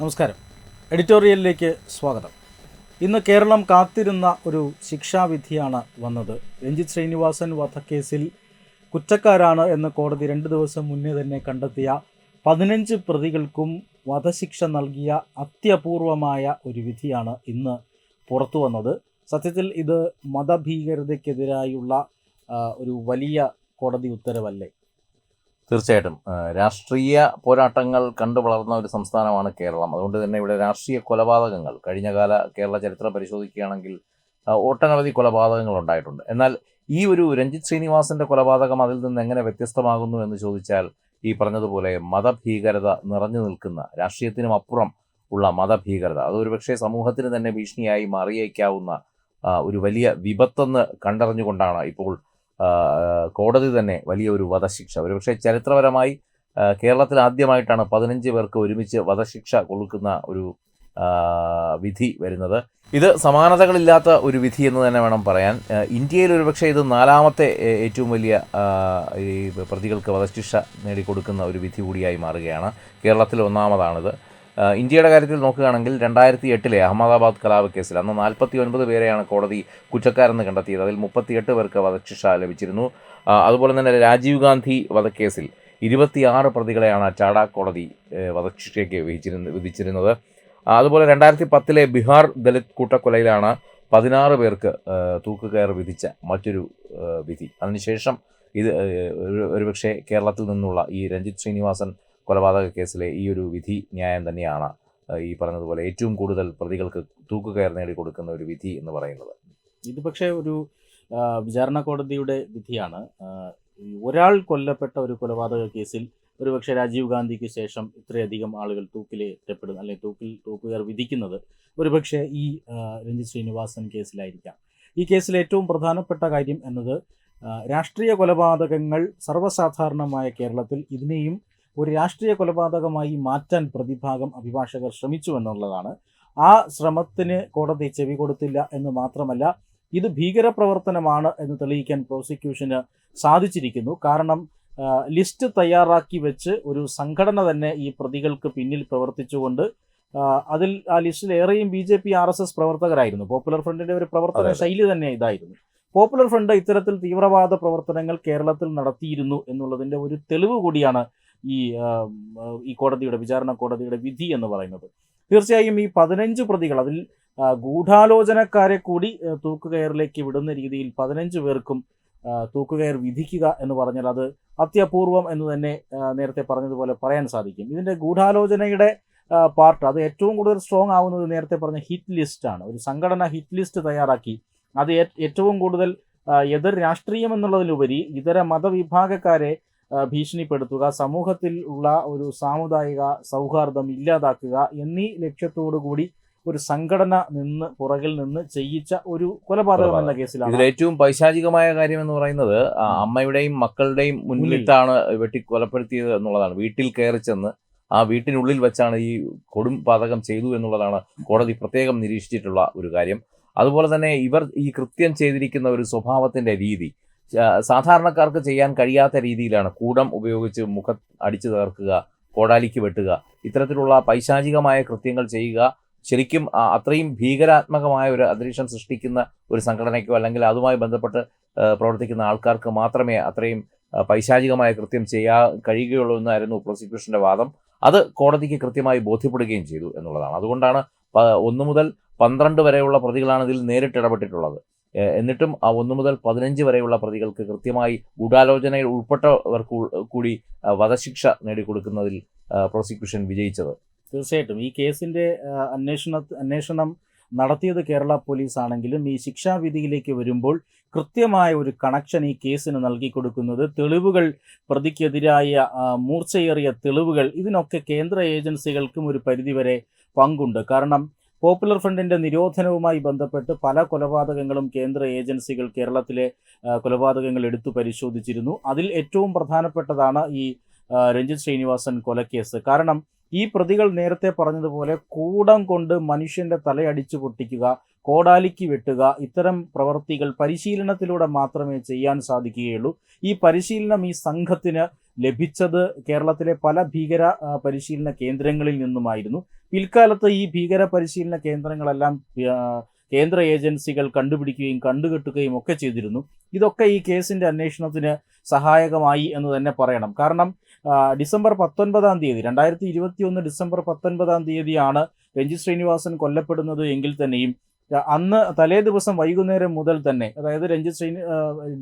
നമസ്കാരം. എഡിറ്റോറിയലിലേക്ക് സ്വാഗതം. ഇന്ന് കേരളം കാത്തിരുന്ന ഒരു ശിക്ഷാവിധിയാണ് വന്നത്. രഞ്ജിത്ത് ശ്രീനിവാസൻ വധക്കേസിൽ കുറ്റക്കാരാണ് എന്ന് കോടതി 2 ദിവസം മുന്നേ തന്നെ കണ്ടെത്തിയ 15 പ്രതികൾക്കും വധശിക്ഷ നൽകിയ അത്യപൂർവമായ ഒരു വിധിയാണ് ഇന്ന് പുറത്തു വന്നത്. സത്യത്തിൽ ഇത് മതഭീകരതയ്ക്കെതിരായുള്ള ഒരു വലിയ കോടതി ഉത്തരവല്ലേ? തീർച്ചയായിട്ടും രാഷ്ട്രീയ പോരാട്ടങ്ങൾ കണ്ടു വളർന്ന ഒരു സംസ്ഥാനമാണ് കേരളം. അതുകൊണ്ട് തന്നെ ഇവിടെ രാഷ്ട്രീയ കൊലപാതകങ്ങൾ കഴിഞ്ഞകാല കേരള ചരിത്രം പരിശോധിക്കുകയാണെങ്കിൽ ഒട്ടനവധി കൊലപാതകങ്ങൾ ഉണ്ടായിട്ടുണ്ട്. എന്നാൽ ഈ ഒരു രഞ്ജിത്ത് ശ്രീനിവാസന്റെ കൊലപാതകം അതിൽ നിന്ന് എങ്ങനെ വ്യത്യസ്തമാകുന്നു എന്ന് ചോദിച്ചാൽ, ഈ പറഞ്ഞതുപോലെ മതഭീകരത നിറഞ്ഞു നിൽക്കുന്ന, രാഷ്ട്രീയത്തിനും അപ്പുറം ഉള്ള മതഭീകരത, അത് ഒരുപക്ഷെ സമൂഹത്തിന് തന്നെ ഭീഷണിയായി മാറിയേക്കാവുന്ന ഒരു വലിയ വിപത്തെന്ന് കണ്ടറിഞ്ഞുകൊണ്ടാണ് ഇപ്പോൾ കോടതി തന്നെ വലിയൊരു വധശിക്ഷ, ഒരുപക്ഷെ ചരിത്രപരമായി കേരളത്തിൽ ആദ്യമായിട്ടാണ് 15 പേർക്ക് ഒരുമിച്ച് വധശിക്ഷ കൊടുക്കുന്ന ഒരു വിധി വരുന്നത്. ഇത് സമാനതകളില്ലാത്ത ഒരു വിധി എന്ന് തന്നെ വേണം പറയാൻ. ഇന്ത്യയിൽ ഒരുപക്ഷെ ഇത് 4ാമത്തെ ഏറ്റവും വലിയ ഈ പ്രതികൾക്ക് വധശിക്ഷ നേടിക്കൊടുക്കുന്ന ഒരു വിധി കൂടിയായി മാറുകയാണ്. കേരളത്തിൽ 1ാമതാണിത്. ഇന്ത്യയുടെ കാര്യത്തിൽ നോക്കുകയാണെങ്കിൽ 2008 അഹമ്മദാബാദ് കലാപ കേസിൽ അന്ന് 49 പേരെയാണ് കോടതി കുറ്റക്കാരെന്ന് കണ്ടെത്തിയത്. അതിൽ 38 പേർക്ക് വധശിക്ഷ ലഭിച്ചിരുന്നു. അതുപോലെ തന്നെ രാജീവ് ഗാന്ധി വധക്കേസിൽ 26 പ്രതികളെയാണ് ടാഡ കോടതി വധശിക്ഷയ്ക്ക് വിധിച്ചിരുന്നത്. അതുപോലെ 2010 ബീഹാർ ദലിത് കൂട്ടക്കൊലയിലാണ് 16 പേർക്ക് തൂക്കുകയർ വിധിച്ച മറ്റൊരു വിധി. അതിനുശേഷം ഇത് ഒരുപക്ഷെ കേരളത്തിൽ നിന്നുള്ള ഈ രഞ്ജിത്ത് ശ്രീനിവാസൻ കൊലപാതക കേസിലെ ഈ ഒരു വിധി ന്യായം തന്നെയാണ് ഈ പറഞ്ഞതുപോലെ ഏറ്റവും കൂടുതൽ പ്രതികൾക്ക് തൂക്കുകയർ നേടിക്കൊടുക്കുന്ന ഒരു വിധി എന്ന് പറയുന്നത്. ഇത് പക്ഷേ ഒരു വിചാരണ കോടതിയുടെ വിധിയാണ്. ഒരാൾ കൊല്ലപ്പെട്ട ഒരു കൊലപാതക കേസിൽ ഒരുപക്ഷെ രാജീവ് ഗാന്ധിക്ക് ശേഷം ഇത്രയധികം ആളുകൾ തൂക്കിലേറ്റപ്പെടുന്നത് അല്ലെങ്കിൽ തൂക്കുകയർ വിധിക്കുന്നത് ഒരുപക്ഷെ ഈ രഞ്ജിത്ത് ശ്രീനിവാസൻ കേസിലായിരിക്കാം. ഈ കേസിൽ ഏറ്റവും പ്രധാനപ്പെട്ട കാര്യം എന്നത് രാഷ്ട്രീയ കൊലപാതകങ്ങൾ സർവ്വസാധാരണമായ കേരളത്തിൽ ഇതിനെയും ഒരു രാഷ്ട്രീയ കൊലപാതകമായി മാറ്റാൻ പ്രതിഭാഗം അഭിഭാഷകർ ശ്രമിച്ചു എന്നുള്ളതാണ്. ആ ശ്രമത്തിന് കോടതി ചെവി കൊടുത്തില്ല എന്ന് മാത്രമല്ല, ഇത് ഭീകരപ്രവർത്തനമാണ് എന്ന് തെളിയിക്കാൻ പ്രോസിക്യൂഷന് സാധിച്ചിരിക്കുന്നു. കാരണം ലിസ്റ്റ് തയ്യാറാക്കി വെച്ച് ഒരു സംഘടന തന്നെ ഈ പ്രതികൾക്ക് പിന്നിൽ പ്രവർത്തിച്ചുകൊണ്ട് അതിൽ ആ ലിസ്റ്റിൽ ഏറെയും BJP RSS പ്രവർത്തകരായിരുന്നു. പോപ്പുലർ ഫ്രണ്ടിന്റെ ഒരു പ്രവർത്തന ശൈലി തന്നെ ഇതായിരുന്നു. പോപ്പുലർ ഫ്രണ്ട് ഇത്തരത്തിൽ തീവ്രവാദ പ്രവർത്തനങ്ങൾ കേരളത്തിൽ നടത്തിയിരുന്നു എന്നുള്ളതിൻ്റെ ഒരു തെളിവ് കൂടിയാണ് ഈ കോടതിയുടെ വിചാരണ കോടതിയുടെ വിധി എന്ന് പറയുന്നത്. തീർച്ചയായും ഈ 15 പ്രതികൾ, അതിൽ ഗൂഢാലോചനക്കാരെ കൂടി തൂക്കുകയറിലേക്ക് വിടുന്ന രീതിയിൽ 15 പേർക്കും തൂക്കുകയർ വിധിക്കുക എന്ന് പറഞ്ഞാൽ അത് അത്യപൂർവം എന്ന് തന്നെ നേരത്തെ പറഞ്ഞതുപോലെ പറയാൻ സാധിക്കും. ഇതിൻ്റെ ഗൂഢാലോചനയുടെ പാർട്ട് അത് ഏറ്റവും കൂടുതൽ സ്ട്രോങ് ആവുന്നത് നേരത്തെ പറഞ്ഞ ഹിറ്റ് ലിസ്റ്റാണ്. ഒരു സംഘടന ഹിറ്റ് ലിസ്റ്റ് തയ്യാറാക്കി അത് ഏറ്റവും കൂടുതൽ എതിർ രാഷ്ട്രീയം എന്നുള്ളതിലുപരി ഇതര മതവിഭാഗക്കാരെ ഭീഷണിപ്പെടുത്തുക, സമൂഹത്തിൽ ഉള്ള ഒരു സാമുദായിക സൗഹാർദ്ദം ഇല്ലാതാക്കുക എന്നീ ലക്ഷ്യത്തോടു കൂടി ഒരു സംഘടന പുറകിൽ നിന്ന് ചെയ്യിച്ച ഒരു കൊലപാതകം എന്ന കേസിലാണ്. ഇതിൽ ഏറ്റവും പൈശാചികമായ കാര്യം എന്ന് പറയുന്നത് അമ്മയുടെയും മക്കളുടെയും മുന്നിലിട്ടാണ് കൊലപ്പെടുത്തിയത് എന്നുള്ളതാണ്. വീട്ടിൽ കയറി ചെന്ന് ആ വീട്ടിനുള്ളിൽ വെച്ചാണ് ഈ കൊടും പാതകം ചെയ്തു എന്നുള്ളതാണ് കോടതി പ്രത്യേകം നിരീക്ഷിച്ചിട്ടുള്ള ഒരു കാര്യം. അതുപോലെ തന്നെ ഇവർ ഈ കൃത്യം ചെയ്തിരിക്കുന്ന ഒരു സ്വഭാവത്തിന്റെ രീതി സാധാരണക്കാർക്ക് ചെയ്യാൻ കഴിയാത്ത രീതിയിലാണ്. കൂടം ഉപയോഗിച്ച് മുഖം അടിച്ചു തകർക്കുക, കോടാലിക്ക് വെട്ടുക, ഇത്തരത്തിലുള്ള പൈശാചികമായ കൃത്യങ്ങൾ ചെയ്യുക. ശരിക്കും അത്രയും ഭീകരാത്മകമായ ഒരു അന്തരീക്ഷം സൃഷ്ടിക്കുന്ന ഒരു സംഘടനയ്ക്കോ അല്ലെങ്കിൽ അതുമായി ബന്ധപ്പെട്ട് പ്രവർത്തിക്കുന്ന ആൾക്കാർക്ക് മാത്രമേ അത്രയും പൈശാചികമായ കൃത്യം ചെയ്യാൻ കഴിയുകയുള്ളൂ എന്നായിരുന്നു പ്രോസിക്യൂഷന്റെ വാദം. അത് കോടതിക്ക് കൃത്യമായി ബോധ്യപ്പെടുകയും ചെയ്തു എന്നുള്ളതാണ്. അതുകൊണ്ടാണ് 1 മുതൽ 12 വരെയുള്ള പ്രതികളാണ് ഇതിൽ നേരിട്ട് ഇടപെട്ടിട്ടുള്ളത്. എന്നിട്ടും ആ 1 മുതൽ 15 വരെയുള്ള പ്രതികൾക്ക് കൃത്യമായി ഗൂഢാലോചനയിൽ ഉൾപ്പെട്ടവർക്ക് കൂടി വധശിക്ഷ നേടിക്കൊടുക്കുന്നതിൽ പ്രോസിക്യൂഷൻ വിജയിച്ചത്. തീർച്ചയായിട്ടും ഈ കേസിൻ്റെ അന്വേഷണം നടത്തിയത് കേരള പോലീസ് ആണെങ്കിലും ഈ ശിക്ഷാവിധിയിലേക്ക് വരുമ്പോൾ കൃത്യമായ ഒരു കണക്ഷൻ ഈ കേസിന് നൽകിക്കൊടുക്കുന്നത് തെളിവുകൾ, പ്രതിക്കെതിരായ മൂർച്ചയേറിയ തെളിവുകൾ, ഇതിനൊക്കെ കേന്ദ്ര ഏജൻസികൾക്കും ഒരു പരിധിവരെ പങ്കുണ്ട്. കാരണം പോപ്പുലർ ഫ്രണ്ടിൻ്റെ നിരോധനവുമായി ബന്ധപ്പെട്ട് പല കൊലപാതകങ്ങളും കേന്ദ്ര ഏജൻസികൾ കേരളത്തിലെ കൊലപാതകങ്ങൾ എടുത്തു പരിശോധിച്ചിരുന്നു. അതിൽ ഏറ്റവും പ്രധാനപ്പെട്ടതാണ് ഈ രഞ്ജിത്ത് ശ്രീനിവാസൻ കൊലക്കേസ്. കാരണം ഈ പ്രതികൾ നേരത്തെ പറഞ്ഞതുപോലെ കൂടം കൊണ്ട് മനുഷ്യൻ്റെ തലയടിച്ചു പൊട്ടിക്കുക, കോടാലിക്ക് വെട്ടുക, ഇത്തരം പ്രവർത്തികൾ പരിശീലനത്തിലൂടെ മാത്രമേ ചെയ്യാൻ സാധിക്കുകയുള്ളൂ. ഈ പരിശീലനം ഈ സംഘത്തിന് ലഭിച്ചത് കേരളത്തിലെ പല ഭീകര പരിശീലന കേന്ദ്രങ്ങളിൽ നിന്നുമായിരുന്നു. പിൽക്കാലത്ത് ഈ ഭീകര പരിശീലന കേന്ദ്രങ്ങളെല്ലാം കേന്ദ്ര ഏജൻസികൾ കണ്ടുപിടിക്കുകയും കണ്ടുകെട്ടുകയും ഒക്കെ ചെയ്തിരുന്നു. ഇതൊക്കെ ഈ കേസിൻ്റെ അന്വേഷണത്തിന് സഹായകമായി എന്ന് തന്നെ പറയണം. കാരണം ഡിസംബർ 19 തീയതി 2021 ഡിസംബർ 19 രഞ്ജിത്ത് ശ്രീനിവാസൻ കൊല്ലപ്പെടുന്നത് എങ്കിൽ തന്നെയും അന്ന് തലേ ദിവസം വൈകുന്നേരം മുതൽ തന്നെ, അതായത്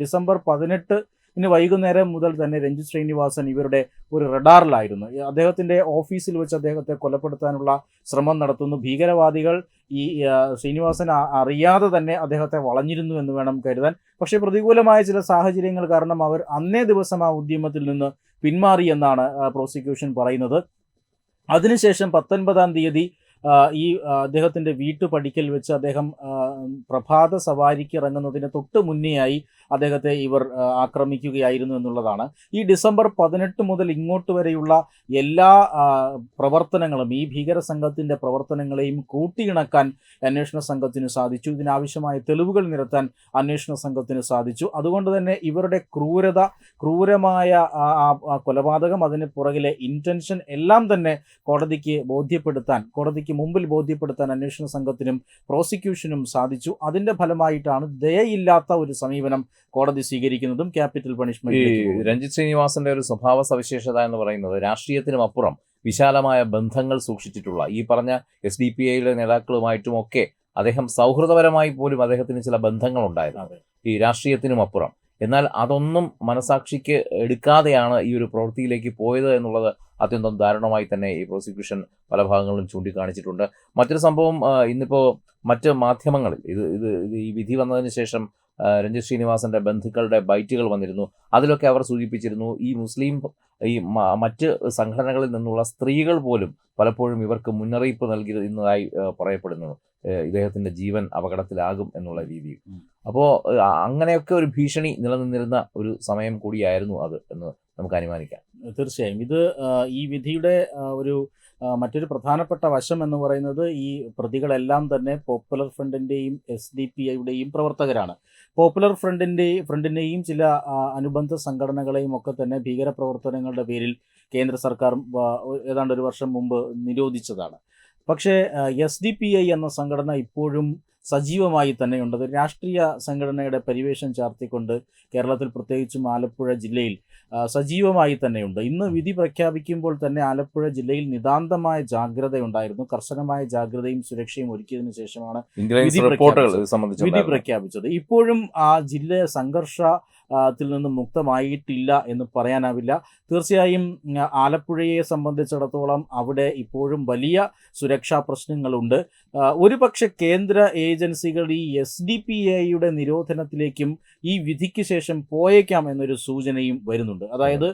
ഡിസംബർ 18 വൈകുന്നേരം മുതൽ തന്നെ രഞ്ജിത്ത് ശ്രീനിവാസൻ ഇവരുടെ ഒരു റഡാറിലായിരുന്നു. അദ്ദേഹത്തിൻ്റെ ഓഫീസിൽ വെച്ച് അദ്ദേഹത്തെ കൊലപ്പെടുത്താനുള്ള ശ്രമം നടത്തുന്നു. ഭീകരവാദികൾ ഈ ശ്രീനിവാസൻ അറിയാതെ തന്നെ അദ്ദേഹത്തെ വളഞ്ഞിരുന്നു എന്ന് വേണം കരുതാൻ. പക്ഷേ പ്രതികൂലമായ ചില സാഹചര്യങ്ങൾ കാരണം അവർ അന്നേ ദിവസം ആ ഉദ്യമത്തിൽ നിന്ന് പിന്മാറി എന്നാണ് പ്രോസിക്യൂഷൻ പറയുന്നത്. അതിനുശേഷം 19 തീയതി ഈ അദ്ദേഹത്തിൻ്റെ വീട്ടുപടിക്കൽ വെച്ച് അദ്ദേഹം പ്രഭാത സവാരിക്ക് ഇറങ്ങുന്നതിന് തൊട്ട് മുന്നേയായി അദ്ദേഹത്തെ ഇവർ ആക്രമിക്കുകയായിരുന്നു എന്നുള്ളതാണ്. ഈ ഡിസംബർ 18 മുതൽ ഇങ്ങോട്ട് വരെയുള്ള എല്ലാ പ്രവർത്തനങ്ങളും, ഈ ഭീകര സംഘത്തിൻ്റെ പ്രവർത്തനങ്ങളെയും കൂട്ടിയിണക്കാൻ അന്വേഷണ സംഘത്തിന് സാധിച്ചു. ഇതിനാവശ്യമായ തെളിവുകൾ നിരത്താൻ അന്വേഷണ സംഘത്തിന് സാധിച്ചു. അതുകൊണ്ട് തന്നെ ഇവരുടെ ക്രൂരമായ കൊലപാതകം, അതിന് പുറകിലെ ഇൻറ്റൻഷൻ എല്ലാം തന്നെ കോടതിക്ക് മുമ്പിൽ ബോധ്യപ്പെടുത്താൻ അന്വേഷണ സംഘത്തിനും പ്രോസിക്യൂഷനും സാധിച്ചു. അതിന്റെ ഫലമായിട്ടാണ് ദയയില്ലാത്ത ഒരു സമീപനം കോടതി സ്വീകരിക്കുന്നതും ക്യാപിറ്റൽ പണിഷ്മെന്റ്. രഞ്ജിത്ത് ശ്രീനിവാസന്റെ ഒരു സ്വഭാവ സവിശേഷത എന്ന് പറയുന്നത് രാഷ്ട്രീയത്തിനും അപ്പുറം വിശാലമായ ബന്ധങ്ങൾ സൂക്ഷിച്ചിട്ടുള്ള ഈ പറഞ്ഞ SDPIയുടെ നേതാക്കളുമായിട്ടുമൊക്കെ അദ്ദേഹം സൗഹൃദപരമായി പോലും അദ്ദേഹത്തിന് ചില ബന്ധങ്ങളുണ്ടായിരുന്നു ഈ രാഷ്ട്രീയത്തിനും അപ്പുറം. എന്നാൽ അതൊന്നും മനസാക്ഷിക്ക് എടുക്കാതെയാണ് ഈ ഒരു പ്രവൃത്തിയിലേക്ക് പോയത് എന്നുള്ളത് അത്യന്തം ദാരുണമായി തന്നെ ഈ പ്രോസിക്യൂഷൻ പല ഭാഗങ്ങളിലും ചൂണ്ടിക്കാണിച്ചിട്ടുണ്ട്. മറ്റൊരു സംഭവം, ഇന്നിപ്പോൾ മറ്റ് മാധ്യമങ്ങളിൽ ഈ വിധി വന്നതിന് ശേഷം രഞ്ജിത്ത് ശ്രീനിവാസന്റെ ബന്ധുക്കളുടെ ബൈറ്റുകൾ വന്നിരുന്നു. അതിലൊക്കെ അവർ സൂചിപ്പിച്ചിരുന്നു ഈ മറ്റ് സംഘടനകളിൽ നിന്നുള്ള സ്ത്രീകൾ പോലും പലപ്പോഴും ഇവർക്ക് മുന്നറിയിപ്പ് നൽകിയിരുന്നതായി പറയപ്പെടുന്നു, ഇദ്ദേഹത്തിന്റെ ജീവൻ അപകടത്തിലാകും എന്നുള്ള രീതിയിൽ. അപ്പോൾ അങ്ങനെയൊക്കെ ഒരു ഭീഷണി നിലനിന്നിരുന്ന ഒരു സമയം കൂടിയായിരുന്നു അത് എന്ന് നമുക്ക് അനുമാനിക്കാം. തീർച്ചയായും ഈ വിധിയുടെ മറ്റൊരു പ്രധാനപ്പെട്ട വശം എന്ന് പറയുന്നത് ഈ പ്രതികളെല്ലാം തന്നെ പോപ്പുലർ ഫ്രണ്ടിൻ്റെയും SDPIയുടെയും പ്രവർത്തകരാണ്. പോപ്പുലർ ഫ്രണ്ടിൻ്റെയും ചില അനുബന്ധ സംഘടനകളെയും ഒക്കെ തന്നെ ഭീകരപ്രവർത്തനങ്ങളുടെ പേരിൽ കേന്ദ്ര സർക്കാർ ഏതാണ്ട് ഒരു വർഷം മുമ്പ് നിരോധിച്ചതാണ്. പക്ഷേ SDPI എന്ന സംഘടന ഇപ്പോഴും സജീവമായി തന്നെയുണ്ട്. രാഷ്ട്രീയ സംഘടനയുടെ പരിവേഷം ചാർത്തിക്കൊണ്ട് കേരളത്തിൽ, പ്രത്യേകിച്ചും ആലപ്പുഴ ജില്ലയിൽ സജീവമായി തന്നെയുണ്ട്. ഇന്ന് വിധി പ്രഖ്യാപിക്കുമ്പോൾ തന്നെ ആലപ്പുഴ ജില്ലയിൽ നിതാന്തമായ ജാഗ്രതയുണ്ടായിരുന്നു. കർശനമായ ജാഗ്രതയും സുരക്ഷയും ഒരുക്കിയതിനു ശേഷമാണ് വിധി പ്രഖ്യാപിച്ചത്. ഇപ്പോഴും ആ ജില്ല സംഘർഷത്തിൽ നിന്നും മുക്തമായിട്ടില്ല എന്ന് പറയാനാവില്ല. തീർച്ചയായും ആലപ്പുഴയെ സംബന്ധിച്ചിടത്തോളം അവിടെ ഇപ്പോഴും വലിയ സുരക്ഷാ പ്രശ്നങ്ങളുണ്ട്. ഒരുപക്ഷെ കേന്ദ്ര ഏജൻസികൾ ഈ SDPIയുടെ നിരോധനത്തിലേക്കും ഈ വിധിക്ക് ശേഷം പോയേക്കാം എന്നൊരു സൂചനയും വരുന്നുണ്ട്. അതായത്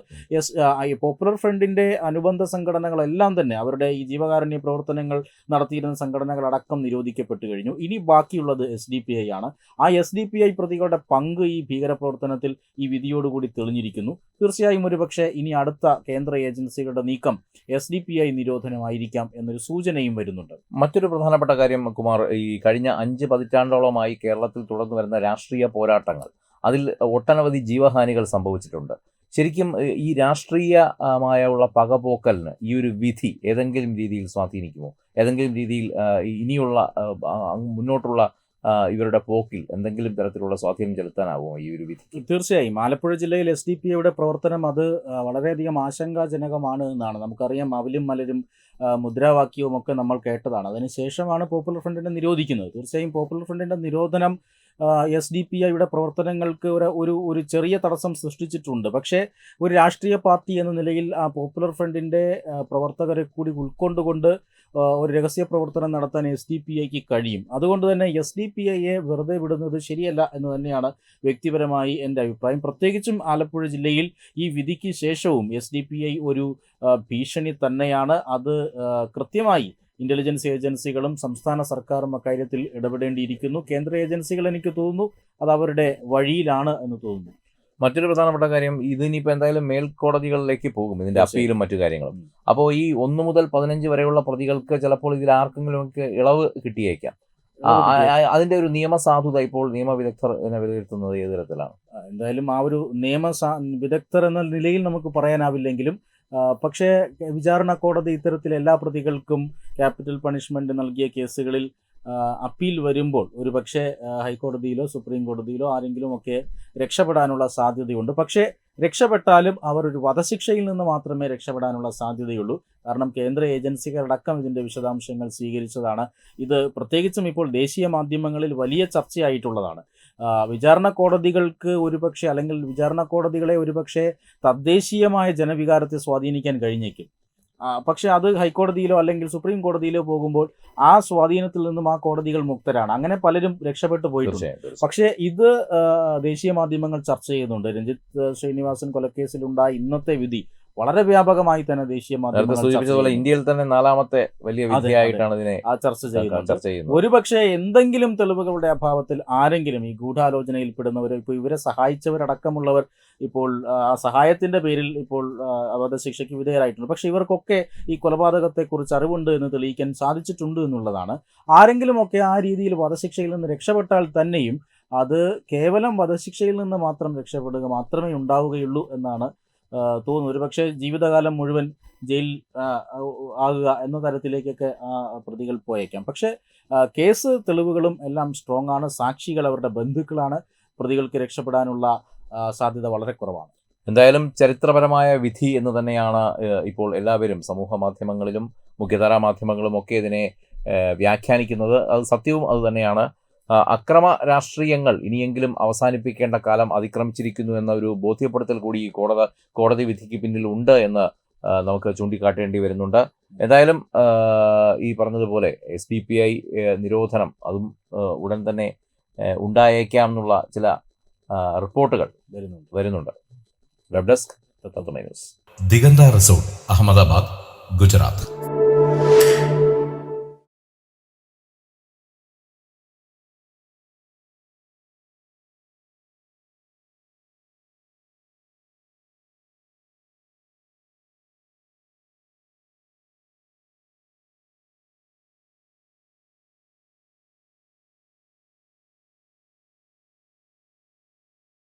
പോപ്പുലർ ഫ്രണ്ടിൻ്റെ അനുബന്ധ സംഘടനകളെല്ലാം തന്നെ അവരുടെ ഈ ജീവകാരുണ്യ പ്രവർത്തനങ്ങൾ നടത്തിയിരുന്ന സംഘടനകളടക്കം നിരോധിക്കപ്പെട്ടു കഴിഞ്ഞു. ഇനി ബാക്കിയുള്ളത് SDPI ആണ്. ആ SDPI പ്രതികളുടെ പങ്ക് ഈ ഭീകരപ്രവർത്തനത്തിൽ ഈ വിധിയോടുകൂടി തെളിഞ്ഞിരിക്കുന്നു. തീർച്ചയായും ഒരുപക്ഷെ ഇനി അടുത്ത കേന്ദ്ര ഏജൻസികളുടെ നീക്കം SDPI നിരോധനമായിരിക്കാം എന്നൊരു സൂചനയും വരുന്നുണ്ട്. മറ്റൊരു പ്രധാനപ്പെട്ട കാര്യം കുമാർ, ഈ കഴിഞ്ഞ 5 പതിറ്റാണ്ടോളമായി കേരളത്തിൽ തുടർന്നു വരുന്ന രാഷ്ട്രീയ പോരാട്ടങ്ങൾ, അതിൽ ഒട്ടനവധി ജീവഹാനികൾ സംഭവിച്ചിട്ടുണ്ട്. ശരിക്കും ഈ രാഷ്ട്രീയമായുള്ള പകപോക്കലിന് ഈ ഒരു വിധി ഏതെങ്കിലും രീതിയിൽ സ്വാധീനിക്കുമോ? ഏതെങ്കിലും രീതിയിൽ ഇനിയുള്ള മുന്നോട്ടുള്ള ഇവരുടെ പോക്കിൽ എന്തെങ്കിലും തരത്തിലുള്ള സ്വാധീനം ചെലുത്താനാവുമോ ഈ ഒരു വിധി? തീർച്ചയായും ആലപ്പുഴ ജില്ലയിൽ SDPIയുടെ പ്രവർത്തനം അത് വളരെയധികം ആശങ്കാജനകമാണ് എന്നാണ് നമുക്കറിയാം. അവലും മലരും മുദ്രാവാക്യവും ഒക്കെ നമ്മൾ കേട്ടതാണ്. അതിനുശേഷമാണ് പോപ്പുലർ ഫ്രണ്ടിനെ നിരോധിക്കുന്നത്. തീർച്ചയായും പോപ്പുലർ ഫ്രണ്ടിൻ്റെ നിരോധനം SDPIയുടെ പ്രവർത്തനങ്ങൾക്ക് ഒരു ചെറിയ തടസ്സം സൃഷ്ടിച്ചിട്ടുണ്ട്. പക്ഷേ ഒരു രാഷ്ട്രീയ പാർട്ടി എന്ന നിലയിൽ ആ പോപ്പുലർ ഫ്രണ്ടിൻ്റെ പ്രവർത്തകരെ കൂടി ഉൾക്കൊണ്ടുകൊണ്ട് ഒരു രഹസ്യ പ്രവർത്തനം നടത്താൻ SDPIക്ക് കഴിയും. അതുകൊണ്ട് തന്നെ SDPIയെ വെറുതെ വിടുന്നത് ശരിയല്ല എന്ന് തന്നെയാണ് വ്യക്തിപരമായി എൻ്റെ അഭിപ്രായം. പ്രത്യേകിച്ചും ആലപ്പുഴ ജില്ലയിൽ ഈ വിധിക്ക് ശേഷവും SDPI ഒരു ഭീഷണി തന്നെയാണ്. അത് കൃത്യമായി ഇൻ്റലിജൻസ് ഏജൻസികളും സംസ്ഥാന സർക്കാരും അക്കാര്യത്തിൽ ഇടപെടേണ്ടിയിരിക്കുന്നു. കേന്ദ്ര ഏജൻസികൾ എനിക്ക് തോന്നുന്നു അത് അവരുടെ വഴിയിലാണ് എന്ന് തോന്നുന്നു. മറ്റൊരു പ്രധാനപ്പെട്ട കാര്യം, ഇതിനിപ്പോൾ എന്തായാലും മേൽക്കോടതികളിലേക്ക് പോകും, ഇതിൻ്റെ അപ്പീലും മറ്റു കാര്യങ്ങളും. അപ്പോൾ ഈ 1 മുതൽ 15 വരെയുള്ള പ്രതികൾക്ക് ചിലപ്പോൾ ഇതിൽ ആർക്കെങ്കിലുമൊക്കെ ഇളവ് കിട്ടിയേക്കാം. അതിൻ്റെ ഒരു നിയമസാധുത ഇപ്പോൾ നിയമവിദഗ്ധർ എന്നെ വിലയിരുത്തുന്നത് ഏത് തരത്തിലാണ്? എന്തായാലും ആ ഒരു വിദഗ്ധർ എന്ന നിലയിൽ നമുക്ക് പറയാനാവില്ലെങ്കിലും പക്ഷേ വിചാരണ കോടതി ഇത്തരത്തിൽ എല്ലാ പ്രതികൾക്കും ക്യാപിറ്റൽ പണിഷ്മെന്റ് നൽകിയ കേസുകളിൽ അപ്പീൽ വരുമ്പോൾ ഒരുപക്ഷെ ഹൈക്കോടതിയിലോ സുപ്രീം കോടതിയിലോ ആരെങ്കിലുമൊക്കെ രക്ഷപ്പെടാനുള്ള സാധ്യതയുണ്ട്. പക്ഷേ രക്ഷപ്പെട്ടാലും അവർ ഒരു വധശിക്ഷയിൽ നിന്ന് മാത്രമേ രക്ഷപ്പെടാനുള്ള സാധ്യതയുള്ളൂ. കാരണം കേന്ദ്ര ഏജൻസികളടക്കം ഇതിൻ്റെ വിശദാംശങ്ങൾ സ്വീകരിച്ചതാണ്. ഇത് പ്രത്യേകിച്ചും ഇപ്പോൾ ദേശീയ മാധ്യമങ്ങളിൽ വലിയ ചർച്ചയായിട്ടുള്ളതാണ്. വിചാരണ കോടതികൾക്ക് ഒരുപക്ഷെ, അല്ലെങ്കിൽ വിചാരണ കോടതികളെ ഒരുപക്ഷെ തദ്ദേശീയമായ ജനവികാരത്തെ സ്വാധീനിക്കാൻ കഴിഞ്ഞേക്കും. പക്ഷെ അത് ഹൈക്കോടതിയിലോ അല്ലെങ്കിൽ സുപ്രീം കോടതിയിലോ പോകുമ്പോൾ ആ സ്വാധീനത്തിൽ നിന്നും ആ കോടതികൾ മുക്തരാണ്. അങ്ങനെ പലരും രക്ഷപ്പെട്ടു പോയിട്ടുണ്ട്. പക്ഷേ ഇത് ദേശീയ മാധ്യമങ്ങൾ ചർച്ച ചെയ്യുന്നുണ്ട്. രഞ്ജിത്ത് ശ്രീനിവാസൻ കൊലക്കേസിലുണ്ടായ ഇന്നത്തെ വിധി വളരെ വ്യാപകമായി തന്നെ ദേശീയ മാധ്യമങ്ങൾ ഇന്ത്യയിൽ തന്നെ 4ാമത്തെ വലിയ വിധിയായിട്ടാണ് ഇതിനെ ചർച്ച ചെയ്യുന്നത്. ഒരുപക്ഷെ എന്തെങ്കിലും തെളിവുകളുടെ അഭാവത്തിൽ ആരെങ്കിലും ഈ ഗൂഢാലോചനയിൽപ്പെടുന്നവർ, ഇപ്പോൾ ഇവരെ സഹായിച്ചവരടക്കമുള്ളവർ ഇപ്പോൾ ആ സഹായത്തിന്റെ പേരിൽ ഇപ്പോൾ വധശിക്ഷയ്ക്ക് വിധേയരായിട്ടുണ്ട്. പക്ഷെ ഇവർക്കൊക്കെ ഈ കൊലപാതകത്തെക്കുറിച്ച് അറിവുണ്ട് എന്ന് തെളിയിക്കാൻ സാധിച്ചിട്ടുണ്ട് എന്നുള്ളതാണ്. ആരെങ്കിലുമൊക്കെ ആ രീതിയിൽ വധശിക്ഷയിൽ നിന്ന് രക്ഷപ്പെട്ടാൽ തന്നെയും അത് കേവലം വധശിക്ഷയിൽ നിന്ന് മാത്രം രക്ഷപ്പെടുക മാത്രമേ ഉണ്ടാവുകയുള്ളൂ എന്നാണ് തോന്നുന്നു. ഒരുപക്ഷെ ജീവിതകാലം മുഴുവൻ ജയിൽ ആകുക എന്ന തരത്തിലേക്കൊക്കെ പ്രതികൾ പോയേക്കാം. പക്ഷേ കേസ് തെളിവുകളും എല്ലാം സ്ട്രോങ് ആണ്. സാക്ഷികൾ അവരുടെ ബന്ധുക്കളാണ്. പ്രതികൾക്ക് രക്ഷപ്പെടാനുള്ള സാധ്യത വളരെ കുറവാണ്. എന്തായാലും ചരിത്രപരമായ വിധി എന്ന് തന്നെയാണ് ഇപ്പോൾ എല്ലാവരും സമൂഹ മാധ്യമങ്ങളിലും മുഖ്യധാരാ മാധ്യമങ്ങളും ഒക്കെ ഇതിനെ വ്യാഖ്യാനിക്കുന്നത്. അത് സത്യവും അത് തന്നെയാണ്. അക്രമ രാഷ്ട്രീയങ്ങൾ ഇനിയെങ്കിലും അവസാനിപ്പിക്കേണ്ട കാലം അതിക്രമിച്ചിരിക്കുന്നു എന്ന ഒരു ബോധ്യപ്പെടുത്തൽ കൂടി ഈ കോടതി വിധിക്ക് പിന്നിൽ ഉണ്ട് എന്ന് നമുക്ക് ചൂണ്ടിക്കാട്ടേണ്ടി വരുന്നുണ്ട്. എന്തായാലും ഈ പറഞ്ഞതുപോലെ SDPI നിരോധനം അതും ഉടൻ തന്നെ ഉണ്ടായേക്കാം എന്നുള്ള ചില റിപ്പോർട്ടുകൾ വരുന്നുണ്ട്. വെബ് ഡെസ്ക് തത്വമൈ ന്യൂസ്. ദിഗന്ത റിസോർട്ട്, അഹമ്മദാബാദ്, ഗുജറാത്ത്.